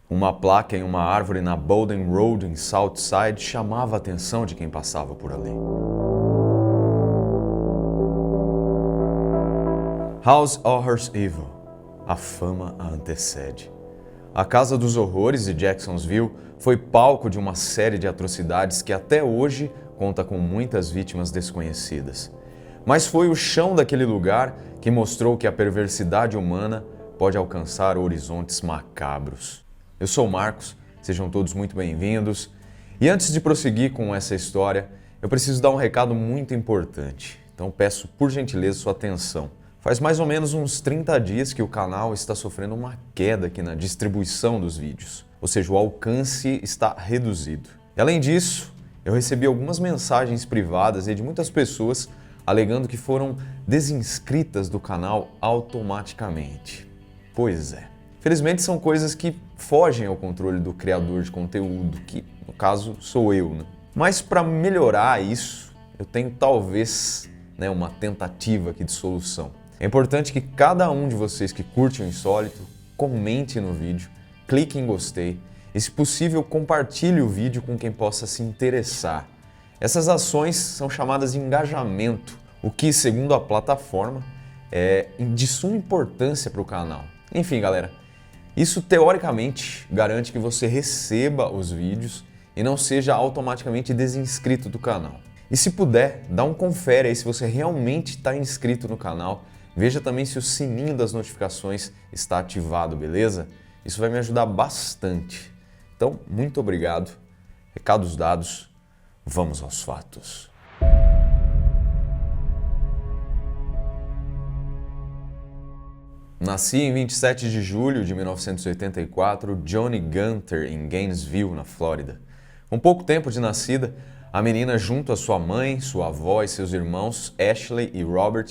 Uma placa em uma árvore na Bowden Road, em Southside, chamava a atenção de quem passava por ali. House Horrors Evil. A fama a antecede. A Casa dos Horrores de Jacksonville foi palco de uma série de atrocidades que até hoje conta com muitas vítimas desconhecidas. Mas foi o chão daquele lugar que mostrou que a perversidade humana pode alcançar horizontes macabros. Eu sou o Marcos, sejam todos muito bem-vindos. E antes de prosseguir com essa história, eu preciso dar um recado muito importante. Então peço por gentileza sua atenção. Faz mais ou menos uns 30 dias que o canal está sofrendo uma queda aqui na distribuição dos vídeos, ou seja, o alcance está reduzido. E além disso, eu recebi algumas mensagens privadas de muitas pessoas alegando que foram desinscritas do canal automaticamente. Pois é. Felizmente são coisas que fogem ao controle do criador de conteúdo, que no caso sou eu, né? Mas para melhorar isso, eu tenho talvez uma tentativa aqui de solução. É importante que cada um de vocês que curte o Insólito comente no vídeo, clique em gostei e, se possível, compartilhe o vídeo com quem possa se interessar. Essas ações são chamadas de engajamento, o que, segundo a plataforma, é de suma importância para o canal. Enfim, galera, isso teoricamente garante que você receba os vídeos e não seja automaticamente desinscrito do canal. E se puder, dá um confere aí se você realmente está inscrito no canal. Veja também se o sininho das notificações está ativado, beleza? Isso vai me ajudar bastante. Então, muito obrigado. Recados dados, vamos aos fatos. Nasci em 27 de julho de 1984, Johnny Gunter, em Gainesville, na Flórida. Com pouco tempo de nascida, a menina, junto à sua mãe, sua avó e seus irmãos, Ashley e Robert,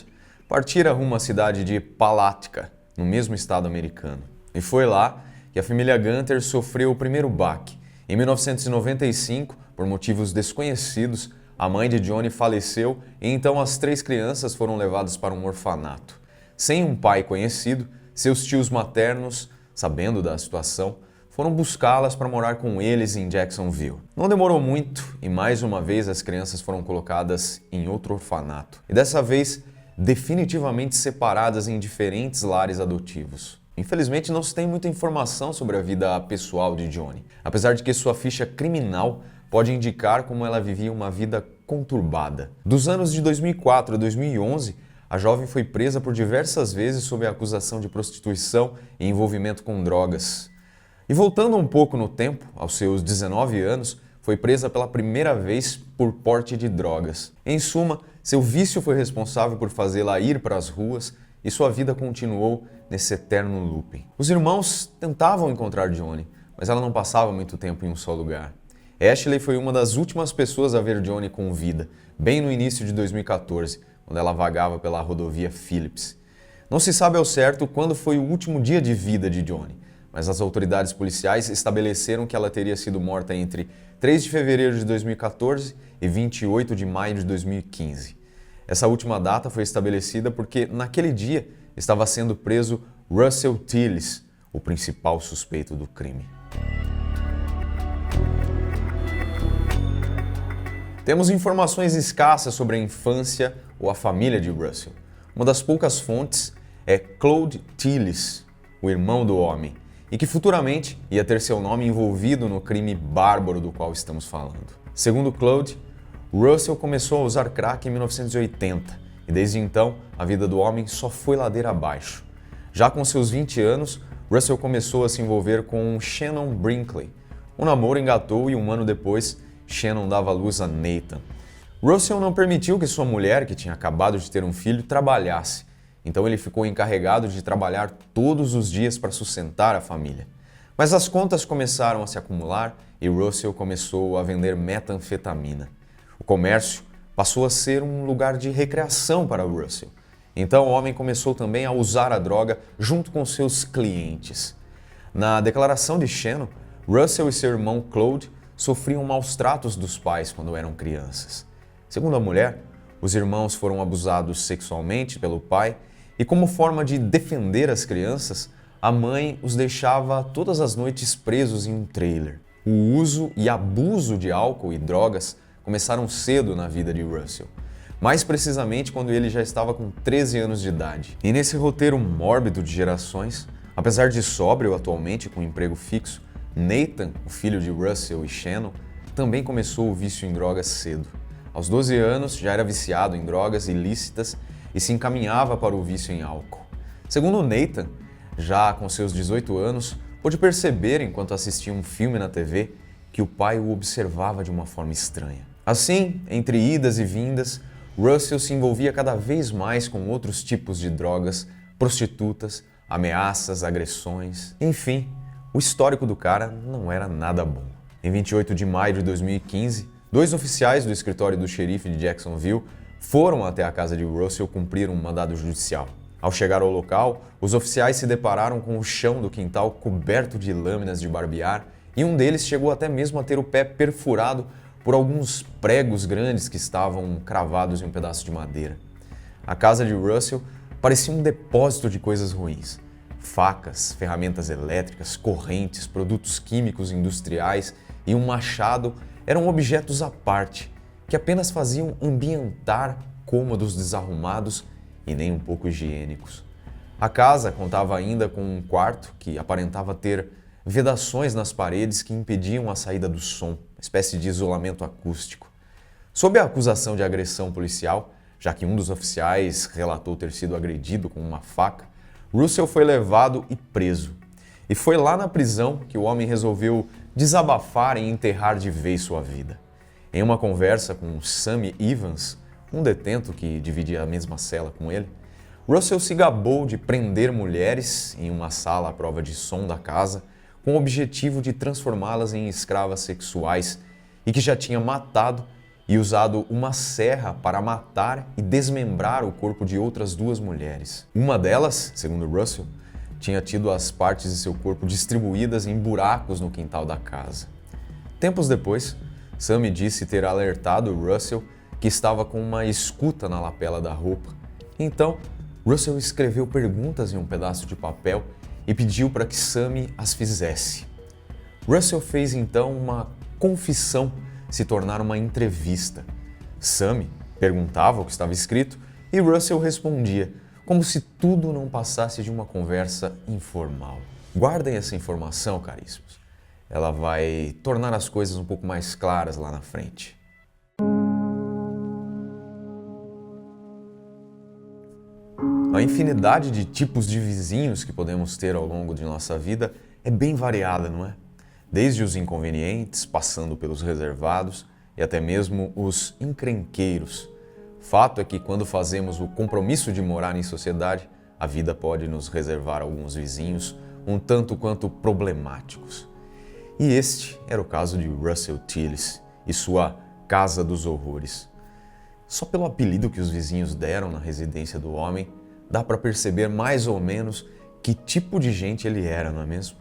partira rumo à cidade de Palatka, no mesmo estado americano. E foi lá que a família Gunter sofreu o primeiro baque. Em 1995, por motivos desconhecidos, a mãe de Johnny faleceu e então as 3 crianças foram levadas para um orfanato. Sem um pai conhecido, seus tios maternos, sabendo da situação, foram buscá-las para morar com eles em Jacksonville. Não demorou muito e mais uma vez as crianças foram colocadas em outro orfanato. E dessa vez, definitivamente separadas em diferentes lares adotivos. Infelizmente não se tem muita informação sobre a vida pessoal de Johnny, apesar de que sua ficha criminal pode indicar como ela vivia uma vida conturbada. Dos anos de 2004 a 2011, a jovem foi presa por diversas vezes sob a acusação de prostituição e envolvimento com drogas. E voltando um pouco no tempo, aos seus 19 anos, foi presa pela primeira vez por porte de drogas. Em suma, seu vício foi responsável por fazê-la ir para as ruas e sua vida continuou nesse eterno looping. Os irmãos tentavam encontrar Johnny, mas ela não passava muito tempo em um só lugar. Ashley foi uma das últimas pessoas a ver Johnny com vida, bem no início de 2014, quando ela vagava pela rodovia Phillips. Não se sabe ao certo quando foi o último dia de vida de Johnny, mas as autoridades policiais estabeleceram que ela teria sido morta entre 3 de fevereiro de 2014 e 28 de maio de 2015. Essa última data foi estabelecida porque, naquele dia, estava sendo preso Russell Tillis, o principal suspeito do crime. Temos informações escassas sobre a infância ou a família de Russell. Uma das poucas fontes é Claude Tillis, o irmão do homem, e que futuramente ia ter seu nome envolvido no crime bárbaro do qual estamos falando. Segundo Claude, Russell começou a usar crack em 1980 e desde então a vida do homem só foi ladeira abaixo. Já com seus 20 anos, Russell começou a se envolver com Shannon Brinkley. O namoro engatou e um ano depois, Shannon dava à luz a Nathan. Russell não permitiu que sua mulher, que tinha acabado de ter um filho, trabalhasse. Então ele ficou encarregado de trabalhar todos os dias para sustentar a família. Mas as contas começaram a se acumular e Russell começou a vender metanfetamina. O comércio passou a ser um lugar de recreação para Russell. Então o homem começou também a usar a droga junto com seus clientes. Na declaração de Shannon, Russell e seu irmão Claude sofriam maus tratos dos pais quando eram crianças. Segundo a mulher, os irmãos foram abusados sexualmente pelo pai e, como forma de defender as crianças, a mãe os deixava todas as noites presos em um trailer. O uso e abuso de álcool e drogas começaram cedo na vida de Russell, mais precisamente quando ele já estava com 13 anos de idade. E nesse roteiro mórbido de gerações, apesar de sóbrio atualmente com um emprego fixo, Nathan, o filho de Russell e Shannon, também começou o vício em drogas cedo. Aos 12 anos já era viciado em drogas ilícitas e se encaminhava para o vício em álcool. Segundo Nathan, já com seus 18 anos, pôde perceber enquanto assistia um filme na TV que o pai o observava de uma forma estranha. Assim, entre idas e vindas, Russell se envolvia cada vez mais com outros tipos de drogas, prostitutas, ameaças, agressões, enfim, o histórico do cara não era nada bom. Em 28 de maio de 2015, 2 oficiais do escritório do xerife de Jacksonville foram até a casa de Russell cumprir um mandado judicial. Ao chegar ao local, os oficiais se depararam com o chão do quintal coberto de lâminas de barbear e um deles chegou até mesmo a ter o pé perfurado por alguns pregos grandes que estavam cravados em um pedaço de madeira. A casa de Russell parecia um depósito de coisas ruins. Facas, ferramentas elétricas, correntes, produtos químicos industriais e um machado eram objetos à parte, que apenas faziam ambientar cômodos desarrumados e nem um pouco higiênicos. A casa contava ainda com um quarto que aparentava ter vedações nas paredes que impediam a saída do som, uma espécie de isolamento acústico. Sob a acusação de agressão policial, já que um dos oficiais relatou ter sido agredido com uma faca, Russell foi levado e preso. E foi lá na prisão que o homem resolveu desabafar e enterrar de vez sua vida. Em uma conversa com Sammy Evans, um detento que dividia a mesma cela com ele, Russell se gabou de prender mulheres em uma sala à prova de som da casa com o objetivo de transformá-las em escravas sexuais e que já tinha matado e usado uma serra para matar e desmembrar o corpo de outras 2 mulheres. Uma delas, segundo Russell, tinha tido as partes de seu corpo distribuídas em buracos no quintal da casa. Tempos depois, Sammy disse ter alertado Russell que estava com uma escuta na lapela da roupa. Então, Russell escreveu perguntas em um pedaço de papel e pediu para que Sammy as fizesse. Russell fez então uma confissão se tornar uma entrevista. Sammy perguntava o que estava escrito e Russell respondia, como se tudo não passasse de uma conversa informal. Guardem essa informação, caríssimos. Ela vai tornar as coisas um pouco mais claras lá na frente. A infinidade de tipos de vizinhos que podemos ter ao longo de nossa vida é bem variada, não é? Desde os inconvenientes, passando pelos reservados e até mesmo os encrenqueiros. Fato é que quando fazemos o compromisso de morar em sociedade, a vida pode nos reservar alguns vizinhos um tanto quanto problemáticos. E este era o caso de Russell Tillis e sua Casa dos Horrores. Só pelo apelido que os vizinhos deram na residência do homem, dá para perceber mais ou menos que tipo de gente ele era, não é mesmo?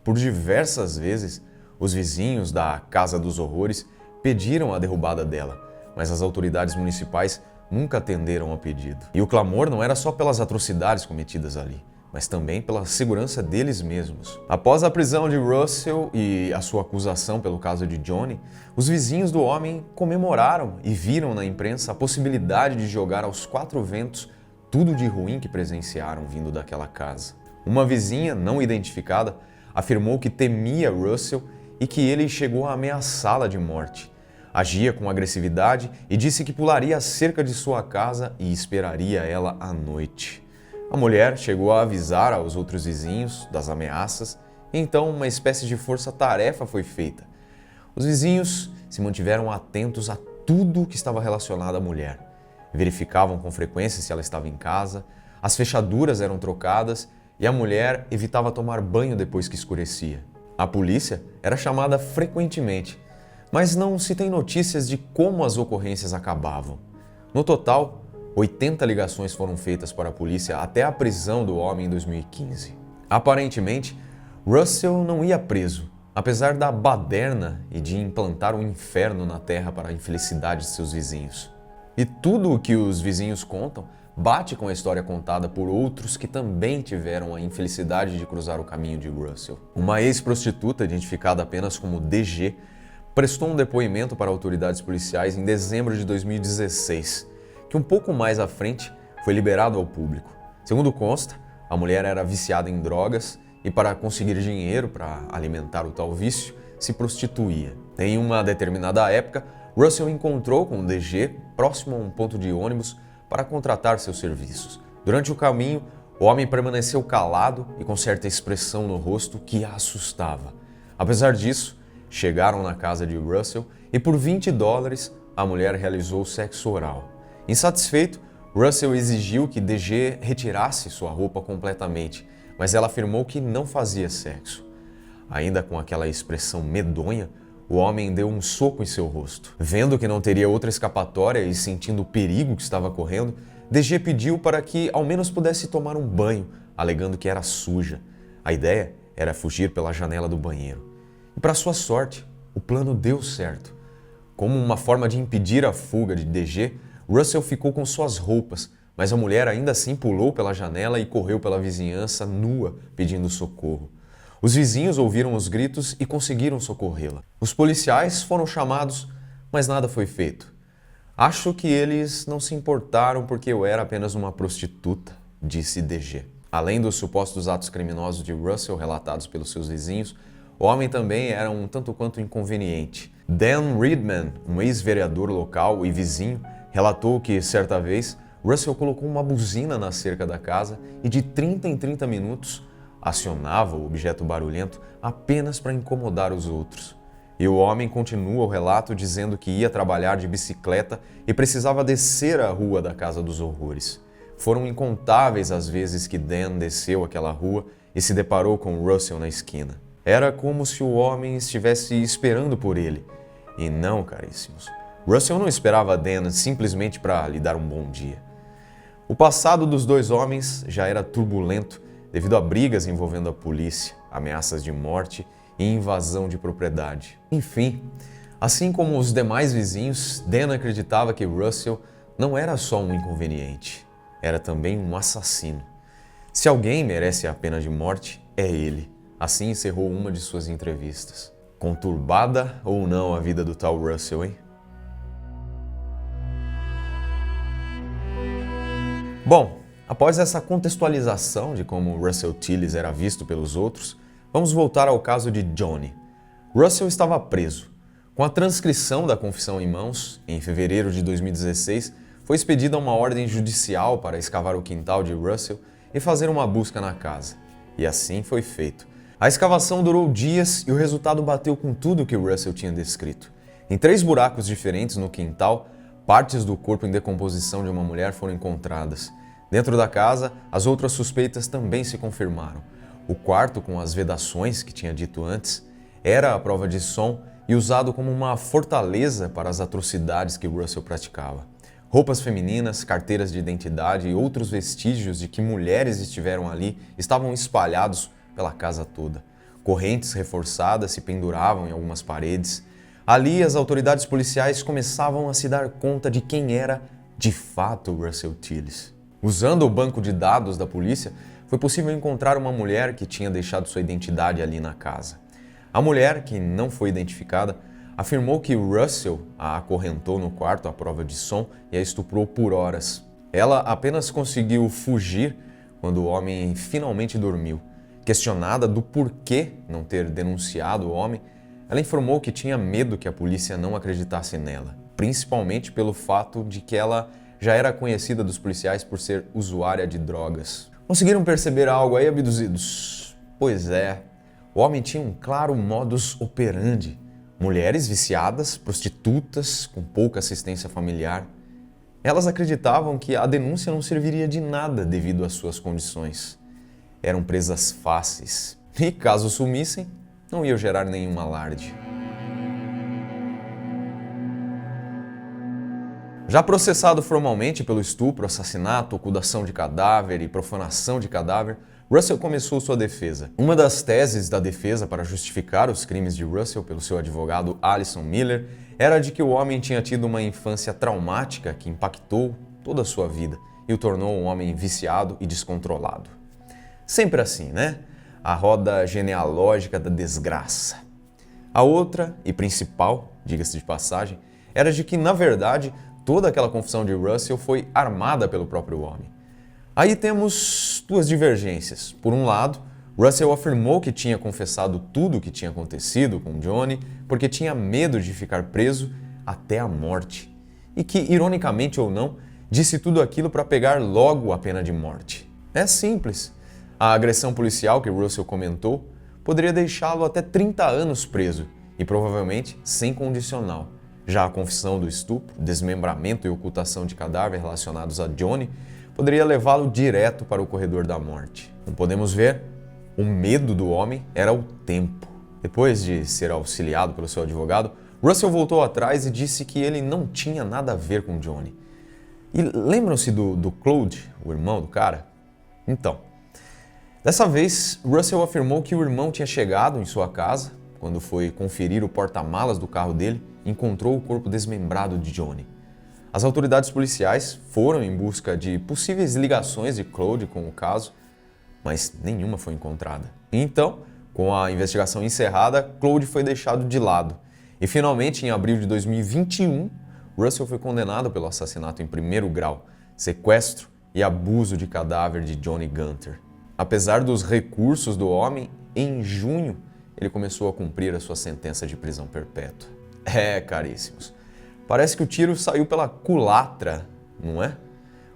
Por diversas vezes, os vizinhos da Casa dos Horrores pediram a derrubada dela, mas as autoridades municipais nunca atenderam ao pedido. E o clamor não era só pelas atrocidades cometidas ali, mas também pela segurança deles mesmos. Após a prisão de Russell e a sua acusação pelo caso de Johnny, os vizinhos do homem comemoraram e viram na imprensa a possibilidade de jogar aos 4 ventos tudo de ruim que presenciaram vindo daquela casa. Uma vizinha não identificada afirmou que temia Russell e que ele chegou a ameaçá-la de morte. Agia com agressividade e disse que pularia a cerca de sua casa e esperaria ela à noite. A mulher chegou a avisar aos outros vizinhos das ameaças, e então uma espécie de força-tarefa foi feita. Os vizinhos se mantiveram atentos a tudo que estava relacionado à mulher. Verificavam com frequência se ela estava em casa, as fechaduras eram trocadas e a mulher evitava tomar banho depois que escurecia. A polícia era chamada frequentemente, mas não se tem notícias de como as ocorrências acabavam. No total, 80 ligações foram feitas para a polícia até a prisão do homem em 2015. Aparentemente, Russell não ia preso, apesar da baderna e de implantar um inferno na terra para a infelicidade de seus vizinhos. E tudo o que os vizinhos contam bate com a história contada por outros que também tiveram a infelicidade de cruzar o caminho de Russell. Uma ex-prostituta, identificada apenas como DG, prestou um depoimento para autoridades policiais em dezembro de 2016, que um pouco mais à frente foi liberado ao público. Segundo consta, a mulher era viciada em drogas e, para conseguir dinheiro para alimentar o tal vício, se prostituía. Em uma determinada época, Russell encontrou com o DG próximo a um ponto de ônibus para contratar seus serviços. Durante o caminho, o homem permaneceu calado e com certa expressão no rosto que a assustava. Apesar disso, chegaram na casa de Russell e por $20 a mulher realizou sexo oral. Insatisfeito, Russell exigiu que DG retirasse sua roupa completamente, mas ela afirmou que não fazia sexo. Ainda com aquela expressão medonha, o homem deu um soco em seu rosto. Vendo que não teria outra escapatória e sentindo o perigo que estava correndo, DG pediu para que ao menos pudesse tomar um banho, alegando que era suja. A ideia era fugir pela janela do banheiro. E para sua sorte, o plano deu certo. Como uma forma de impedir a fuga de DG, Russell ficou com suas roupas, mas a mulher ainda assim pulou pela janela e correu pela vizinhança nua, pedindo socorro. Os vizinhos ouviram os gritos e conseguiram socorrê-la. Os policiais foram chamados, mas nada foi feito. Acho que eles não se importaram porque eu era apenas uma prostituta, disse DG. Além dos supostos atos criminosos de Russell relatados pelos seus vizinhos, o homem também era um tanto quanto inconveniente. Dan Reedman, um ex-vereador local e vizinho, relatou que, certa vez, Russell colocou uma buzina na cerca da casa e de 30 em 30 minutos acionava o objeto barulhento apenas para incomodar os outros. E o homem continua o relato dizendo que ia trabalhar de bicicleta e precisava descer a rua da Casa dos Horrores. Foram incontáveis as vezes que Dan desceu aquela rua e se deparou com Russell na esquina. Era como se o homem estivesse esperando por ele. E não, caríssimos, Russell não esperava Dan simplesmente para lhe dar um bom dia. O passado dos dois homens já era turbulento devido a brigas envolvendo a polícia, ameaças de morte e invasão de propriedade. Enfim, assim como os demais vizinhos, Dan acreditava que Russell não era só um inconveniente, era também um assassino. Se alguém merece a pena de morte, é ele. Assim encerrou uma de suas entrevistas. Conturbada ou não a vida do tal Russell, hein? Bom, após essa contextualização de como Russell Tillis era visto pelos outros, vamos voltar ao caso de Johnny. Russell estava preso. Com a transcrição da confissão em mãos, em fevereiro de 2016, foi expedida uma ordem judicial para escavar o quintal de Russell e fazer uma busca na casa. E assim foi feito. A escavação durou dias e o resultado bateu com tudo que Russell tinha descrito. Em 3 buracos diferentes no quintal, partes do corpo em decomposição de uma mulher foram encontradas. Dentro da casa, as outras suspeitas também se confirmaram. O quarto, com as vedações que tinha dito antes, era a prova de som e usado como uma fortaleza para as atrocidades que Russell praticava. Roupas femininas, carteiras de identidade e outros vestígios de que mulheres estiveram ali estavam espalhados pela casa toda. Correntes reforçadas se penduravam em algumas paredes. Ali, as autoridades policiais começavam a se dar conta de quem era, de fato, Russell Tillis. Usando o banco de dados da polícia, foi possível encontrar uma mulher que tinha deixado sua identidade ali na casa. A mulher, que não foi identificada, afirmou que Russell a acorrentou no quarto à prova de som e a estuprou por horas. Ela apenas conseguiu fugir quando o homem finalmente dormiu. Questionada do porquê não ter denunciado o homem, ela informou que tinha medo que a polícia não acreditasse nela, principalmente pelo fato de que ela já era conhecida dos policiais por ser usuária de drogas. Conseguiram perceber algo aí, abduzidos? Pois é, o homem tinha um claro modus operandi. Mulheres viciadas, prostitutas, com pouca assistência familiar. Elas acreditavam que a denúncia não serviria de nada devido às suas condições. Eram presas fáceis e, caso sumissem, não ia gerar nenhum alarde. Já processado formalmente pelo estupro, assassinato, ocultação de cadáver e profanação de cadáver, Russell começou sua defesa. Uma das teses da defesa para justificar os crimes de Russell pelo seu advogado Alison Miller era de que o homem tinha tido uma infância traumática que impactou toda a sua vida e o tornou um homem viciado e descontrolado. Sempre assim, né? A roda genealógica da desgraça. A outra, e principal, diga-se de passagem, era de que, na verdade, toda aquela confissão de Russell foi armada pelo próprio homem. Aí temos duas divergências. Por um lado, Russell afirmou que tinha confessado tudo o que tinha acontecido com Johnny porque tinha medo de ficar preso até a morte. E que, ironicamente ou não, disse tudo aquilo para pegar logo a pena de morte. É simples. A agressão policial que Russell comentou poderia deixá-lo até 30 anos preso e provavelmente sem condicional. Já a confissão do estupro, desmembramento e ocultação de cadáver relacionados a Johnny poderia levá-lo direto para o corredor da morte. Como podemos ver, o medo do homem era o tempo. Depois de ser auxiliado pelo seu advogado, Russell voltou atrás e disse que ele não tinha nada a ver com Johnny. E lembram-se do Claude, o irmão do cara? Então, dessa vez, Russell afirmou que o irmão tinha chegado em sua casa, quando foi conferir o porta-malas do carro dele, encontrou o corpo desmembrado de Johnny. As autoridades policiais foram em busca de possíveis ligações de Claude com o caso, mas nenhuma foi encontrada. Então, com a investigação encerrada, Claude foi deixado de lado. E finalmente, em abril de 2021, Russell foi condenado pelo assassinato em primeiro grau, sequestro e abuso de cadáver de Johnny Gunter. Apesar dos recursos do homem, em junho ele começou a cumprir a sua sentença de prisão perpétua. Caríssimos, parece que o tiro saiu pela culatra, não é?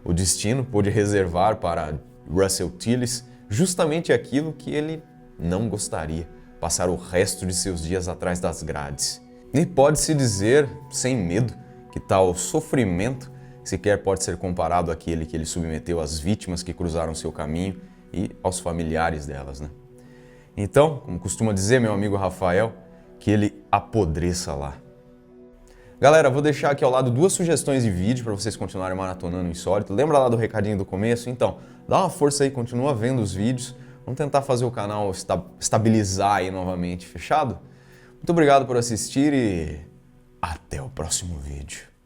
O destino pôde reservar para Russell Tillis justamente aquilo que ele não gostaria, passar o resto de seus dias atrás das grades. E pode-se dizer, sem medo, que tal sofrimento sequer pode ser comparado àquele que ele submeteu às vítimas que cruzaram seu caminho e aos familiares delas, né? Então, como costuma dizer meu amigo Rafael, que ele apodreça lá. Galera, vou deixar aqui ao lado duas sugestões de vídeo para vocês continuarem maratonando o Insólito. Lembra lá do recadinho do começo? Então, dá uma força aí, continua vendo os vídeos. Vamos tentar fazer o canal estabilizar aí novamente, fechado? Muito obrigado por assistir e até o próximo vídeo.